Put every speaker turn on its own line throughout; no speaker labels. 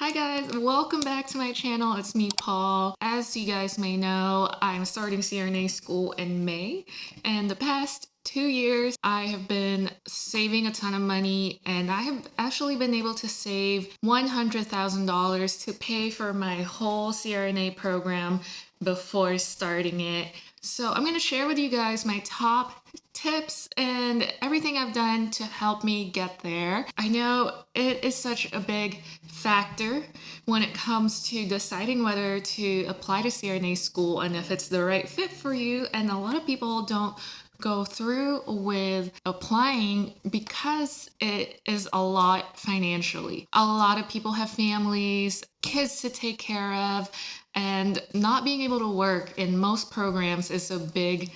Hi guys, welcome back to my channel. It's me, Paul. As you guys may know, I'm starting CRNA school in May, and the past 2 years I have been saving a ton of money, and I have actually been able to save $100,000 to pay for my whole CRNA program before starting it. So I'm going to share with you guys my top tips and everything I've done to help me get there. I know it is such a big factor when it comes to deciding whether to apply to CRNA school and if it's the right fit for you, and a lot of people don't go through with applying because it is a lot financially. A lot of people have families, kids to take care of, and not being able to work in most programs is a big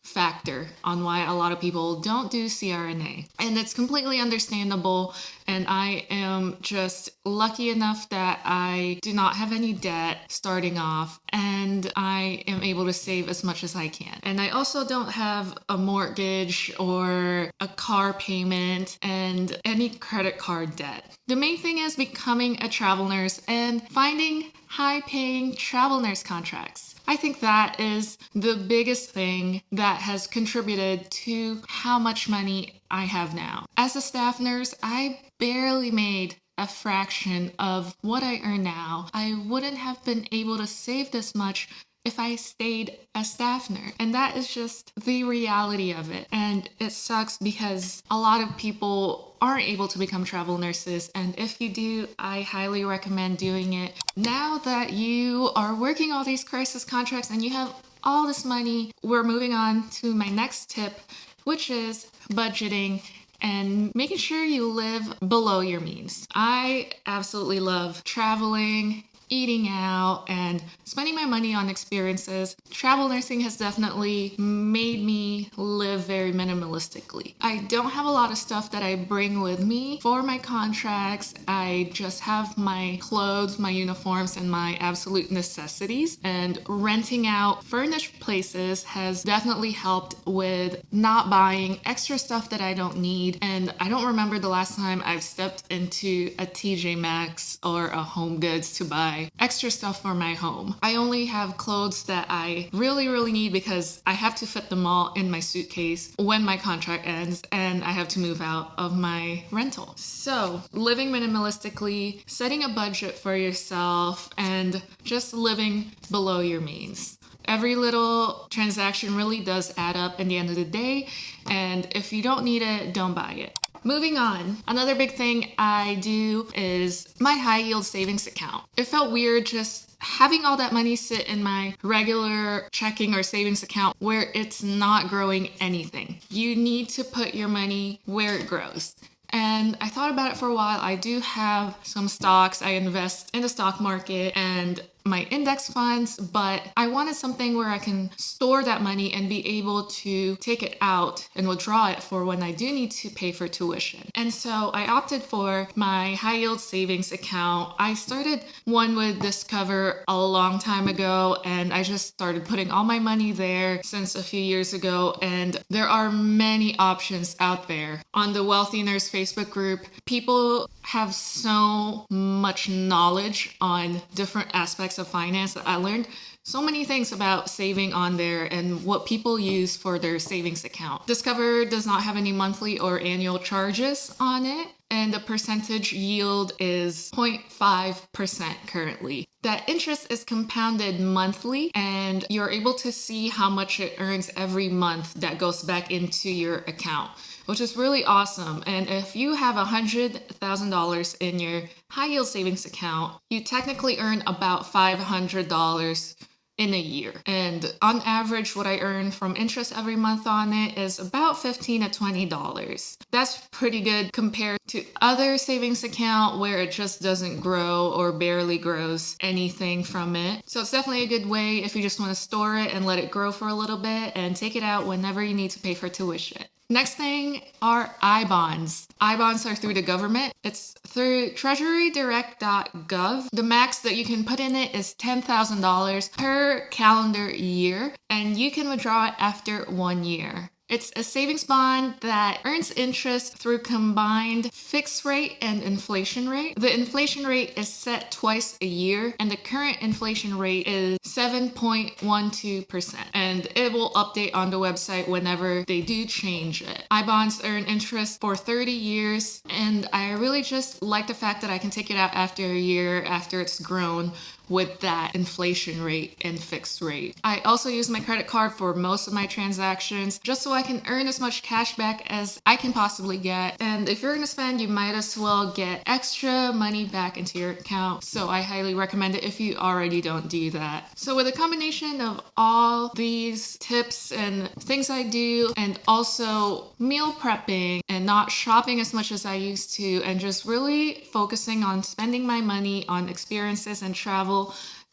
factor on why a lot of people don't do CRNA. And it's completely understandable, and I am just lucky enough that I do not have any debt starting off, and I am able to save as much as I can. And I also don't have a mortgage or a car payment and any credit card debt. The main thing is becoming a travel nurse and finding high-paying travel nurse contracts. I think that is the biggest thing that has contributed to how much money I have now. As a staff nurse, I barely made a fraction of what I earn now. I wouldn't have been able to save this much if I stayed a staff nurse. And that is just the reality of it. And it sucks because a lot of people aren't able to become travel nurses. And if you do, I highly recommend doing it. Now that you are working all these crisis contracts and you have all this money, we're moving on to my next tip, which is budgeting and making sure you live below your means. I absolutely love traveling, eating out, and spending my money on experiences. Travel nursing has definitely made me live very minimalistically. I don't have a lot of stuff that I bring with me for my contracts. I just have my clothes, my uniforms, and my absolute necessities. And renting out furnished places has definitely helped with not buying extra stuff that I don't need. And I don't remember the last time I've stepped into a TJ Maxx or a Home Goods to buy extra stuff for my home. I only have clothes that I really need because I have to fit them all in my suitcase when my contract ends and I have to move out of my rental. So, living minimalistically, setting a budget for yourself, and just living below your means. Every little transaction really does add up in the end of the day, and if you don't need it, don't buy it. Moving on, another big thing I do is my high yield savings account. It felt weird just having all that money sit in my regular checking or savings account where it's not growing anything. You need to put your money where it grows. And I thought about it for a while. I do have some stocks. I invest in the stock market and my index funds, but I wanted something where I can store that money and be able to take it out and withdraw it for when I do need to pay for tuition. And so I opted for my high yield savings account. I started one with Discover a long time ago, and I just started putting all my money there since a few years ago. And there are many options out there. On the Wealthy Nurse Facebook group, people have so much knowledge on different aspects of finance that I learned so many things about saving on there and what people use for their savings account. Discover does not have any monthly or annual charges on it, and the percentage yield is 0.5% currently. That interest is compounded monthly, and you're able to see how much it earns every month that goes back into your account, which is really awesome. And if you have $100,000 in your high yield savings account, you technically earn about $500 in a year. And on average, what I earn from interest every month on it is about $15 to $20. That's pretty good compared to other savings account where it just doesn't grow or barely grows anything from it. So it's definitely a good way if you just want to store it and let it grow for a little bit and take it out whenever you need to pay for tuition. Next thing are I-bonds. I-bonds are through the government. It's through treasurydirect.gov. The max that you can put in it is $10,000 per calendar year, and you can withdraw it after 1 year. It's a savings bond that earns interest through combined fixed rate and inflation rate. The inflation rate is set twice a year, and the current inflation rate is 7.12%. And it will update on the website whenever they do change it. iBonds earn interest for 30 years, and I really just like the fact that I can take it out after a year after it's grown with that inflation rate and fixed rate. I also use my credit card for most of my transactions just so I can earn as much cash back as I can possibly get. And if you're gonna spend, you might as well get extra money back into your account. So I highly recommend it if you already don't do that. So with a combination of all these tips and things I do, and also meal prepping and not shopping as much as I used to, and just really focusing on spending my money on experiences and travel,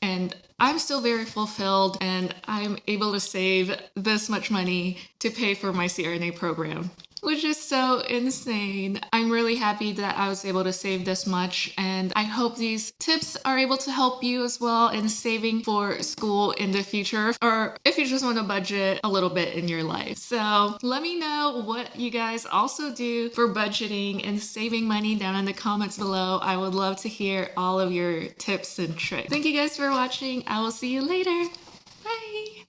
and I'm still very fulfilled, and I'm able to save this much money to pay for my CRNA program, which is so insane. I'm really happy that I was able to save this much, and I hope these tips are able to help you as well in saving for school in the future, or if you just want to budget a little bit in your life. So let me know what you guys also do for budgeting and saving money down in the comments below. I would love to hear all of your tips and tricks. Thank you guys for watching. I will see you later. Bye!